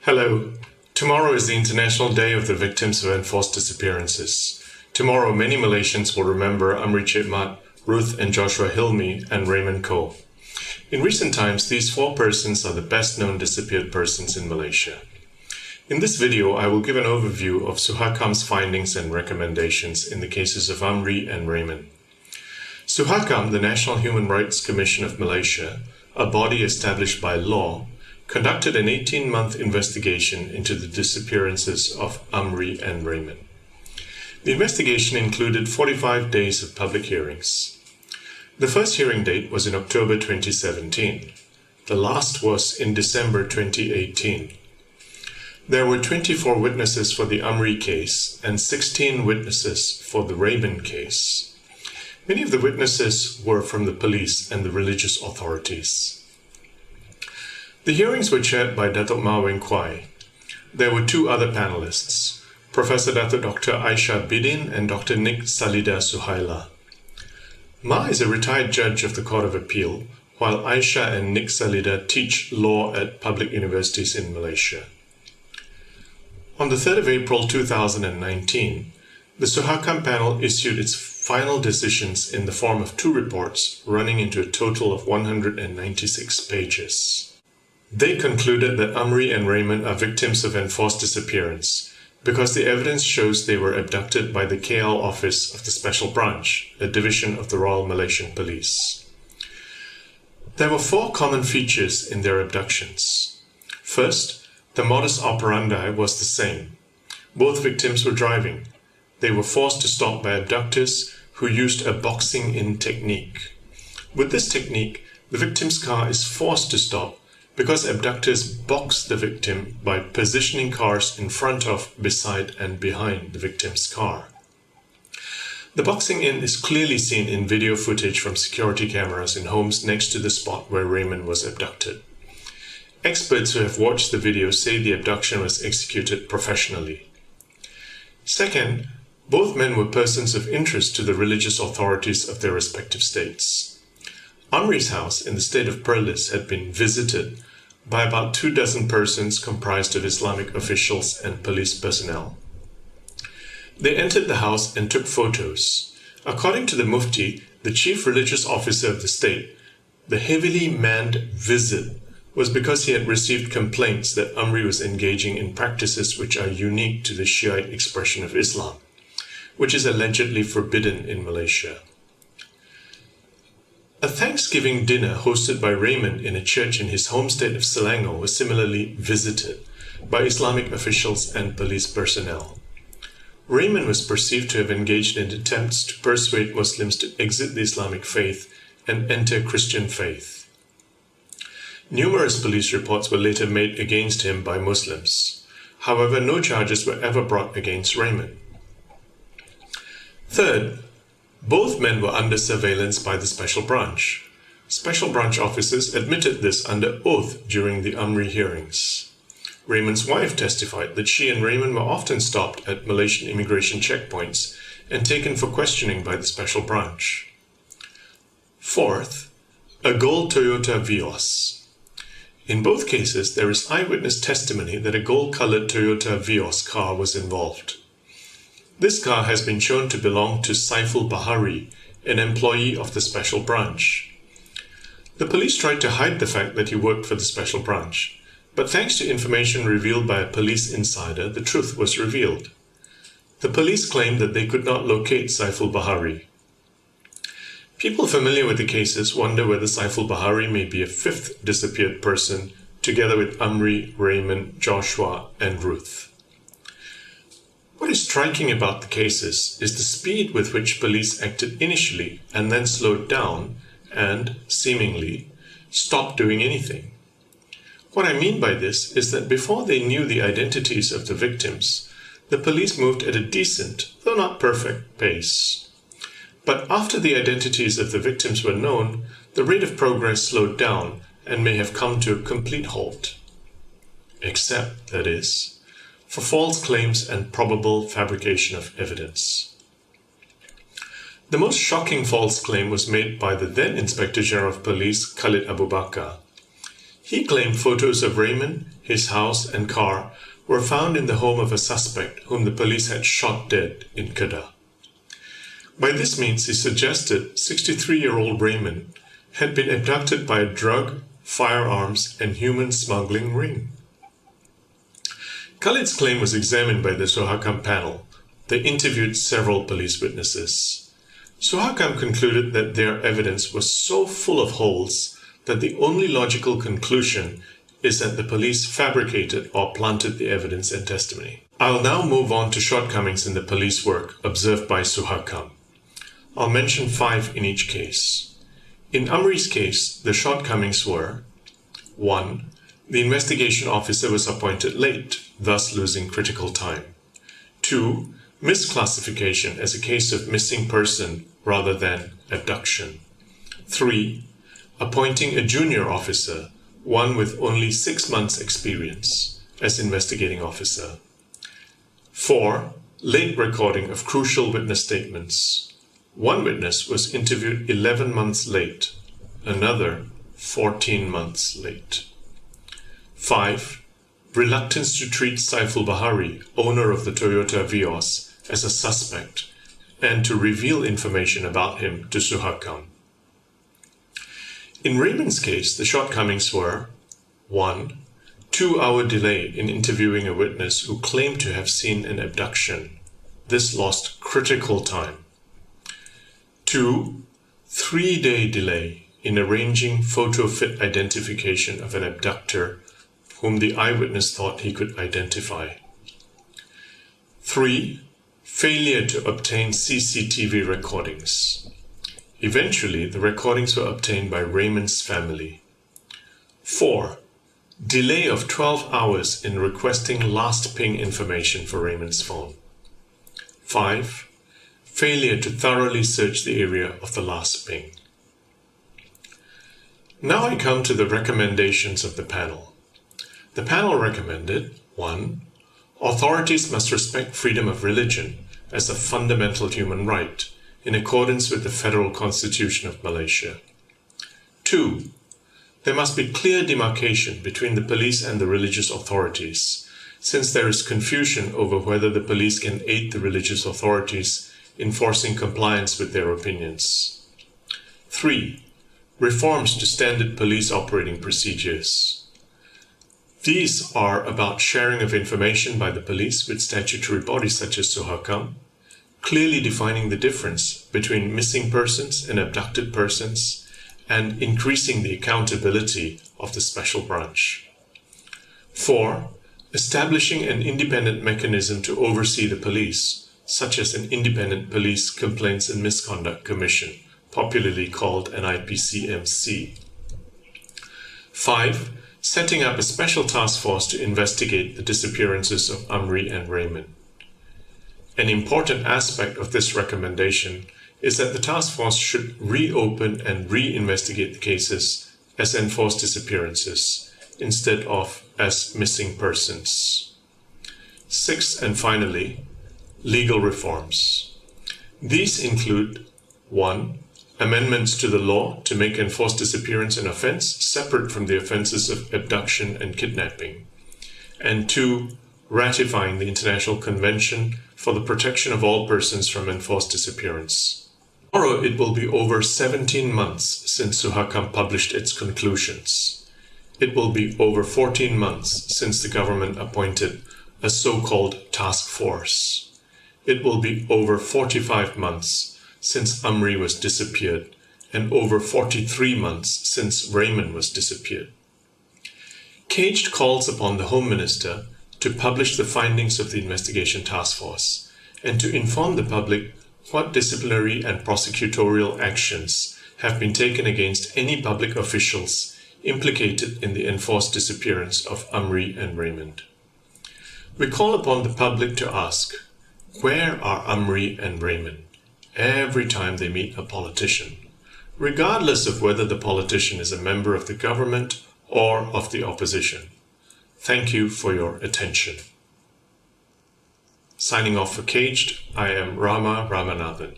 Hello. Tomorrow is the International Day of the Victims of Enforced Disappearances. Tomorrow, many Malaysians will remember Amri and Raymond, Ruth and Joshua Hilmi, and Raymond Koh. In recent times, these four persons are the best-known disappeared persons in Malaysia. In this video, I will give an overview of Suhakam's findings and recommendations in the cases of Amri and Raymond. Suhakam, the National Human Rights Commission of Malaysia, a body established by law, conducted an 18-month investigation into the disappearances of Amri and Raymond. The investigation included 45 days of public hearings. The first hearing date was in October 2017. The last was in December 2018. There were 24 witnesses for the Amri case and 16 witnesses for the Raymond case. Many of the witnesses were from the police and the religious authorities. The hearings were chaired by Datuk Ma Weng Kwai. There were two other panelists, Professor Datuk Dr. Aisha Bidin and Dr. Nick Salida Suhaila. Ma is a retired judge of the Court of Appeal, while Aisha and Nick Salida teach law at public universities in Malaysia. On the 3rd of April 2019, the Suhakam panel issued its final decisions in the form of two reports running into a total of 196 pages. They concluded that Amri and Raymond are victims of enforced disappearance because the evidence shows they were abducted by the KL office of the Special Branch, a division of the Royal Malaysian Police. There were four common features in their abductions. First, the modus operandi was the same. Both victims were driving. They were forced to stop by abductors who used a boxing-in technique. With this technique, the victim's car is forced to stop because abductors box the victim by positioning cars in front of, beside, and behind the victim's car. The boxing in is clearly seen in video footage from security cameras in homes next to the spot where Raymond was abducted. Experts who have watched the video say the abduction was executed professionally. Second, both men were persons of interest to the religious authorities of their respective states. Amri's house in the state of Perlis had been visited by about 24 persons comprised of Islamic officials and police personnel. They entered the house and took photos. According to the Mufti, the chief religious officer of the state, the heavily manned visit was because he had received complaints that Amri was engaging in practices which are unique to the Shiite expression of Islam, which is allegedly forbidden in Malaysia. A Thanksgiving dinner hosted by Raymond in a church in his home state of Selangor was similarly visited by Islamic officials and police personnel. Raymond was perceived to have engaged in attempts to persuade Muslims to exit the Islamic faith and enter Christian faith. Numerous police reports were later made against him by Muslims. However, no charges were ever brought against Raymond. Third, both men were under surveillance by the Special Branch. Special Branch officers admitted this under oath during the Amri hearings. Raymond's wife testified that she and Raymond were often stopped at Malaysian immigration checkpoints and taken for questioning by the Special Branch. Fourth, a gold Toyota Vios. In both cases, there is eyewitness testimony that a gold-colored Toyota Vios car was involved. This car has been shown to belong to Saiful Bahari, an employee of the Special Branch. The police tried to hide the fact that he worked for the Special Branch, but thanks to information revealed by a police insider, the truth was revealed. The police claimed that they could not locate Saiful Bahari. People familiar with the cases wonder whether Saiful Bahari may be a fifth disappeared person, together with Amri, Raymond, Joshua, and Ruth. What is striking about the cases is the speed with which police acted initially and then slowed down and, seemingly, stopped doing anything. What I mean by this is that before they knew the identities of the victims, the police moved at a decent, though not perfect, pace. But after the identities of the victims were known, the rate of progress slowed down and may have come to a complete halt. Except, that is, for false claims and probable fabrication of evidence. The most shocking false claim was made by the then Inspector General of Police, Khalid Abu Bakar. He claimed photos of Raymond, his house and car were found in the home of a suspect whom the police had shot dead in Kedah. By this means, he suggested 63-year-old Raymond had been abducted by a drug, firearms and human smuggling ring. Khalid's claim was examined by the Suhakam panel. They interviewed several police witnesses. Suhakam concluded that their evidence was so full of holes that the only logical conclusion is that the police fabricated or planted the evidence and testimony. I'll now move on to shortcomings in the police work observed by Suhakam. I'll mention 5 in each case. In Amri's case, the shortcomings were: 1. The investigation officer was appointed late, thus losing critical time. 2. Misclassification as a case of missing person rather than abduction. 3. Appointing a junior officer, one with only 6 months' experience, as investigating officer. 4. Late recording of crucial witness statements. One witness was interviewed 11 months late, another 14 months late. 5. Reluctance to treat Saiful Bahari, owner of the Toyota Vios, as a suspect, and to reveal information about him to Suhakam. In Raymond's case, the shortcomings were: 1. 2-hour delay in interviewing a witness who claimed to have seen an abduction. This lost critical time. 2. 3-day delay in arranging photo fit identification of an abductor whom the eyewitness thought he could identify. 3. Failure to obtain CCTV recordings. Eventually, the recordings were obtained by Raymond's family. 4. Delay of 12 hours in requesting last ping information for Raymond's phone. 5. Failure to thoroughly search the area of the last ping. Now I come to the recommendations of the panel. The panel recommended: 1. Authorities must respect freedom of religion as a fundamental human right, in accordance with the Federal Constitution of Malaysia. 2. There must be clear demarcation between the police and the religious authorities, since there is confusion over whether the police can aid the religious authorities in enforcing compliance with their opinions. 3. Reforms to standard police operating procedures. These are about sharing of information by the police with statutory bodies such as Suhakam, clearly defining the difference between missing persons and abducted persons, and increasing the accountability of the special branch. 4. Establishing an independent mechanism to oversee the police, such as an Independent Police Complaints and Misconduct Commission, popularly called an IPCMC. 5. Setting up a special task force to investigate the disappearances of Amri and Raymond. An important aspect of this recommendation is that the task force should reopen and re-investigate the cases as enforced disappearances instead of as missing persons. 6. And finally, legal reforms. These include: 1. Amendments to the law to make enforced disappearance an offense separate from the offenses of abduction and kidnapping. And 2. Ratifying the International Convention for the Protection of All Persons from Enforced Disappearance. Tomorrow it will be over 17 months since Suhakam published its conclusions. It will be over 14 months since the government appointed a so-called task force. It will be over 45 months since Amri was disappeared, and over 43 months since Raymond was disappeared. CAGED calls upon the Home Minister to publish the findings of the investigation task force and to inform the public what disciplinary and prosecutorial actions have been taken against any public officials implicated in the enforced disappearance of Amri and Raymond. We call upon the public to ask, where are Amri and Raymond every time they meet a politician, regardless of whether the politician is a member of the government or of the opposition? Thank you for your attention. Signing off for CAGED, I am Rama Ramanathan.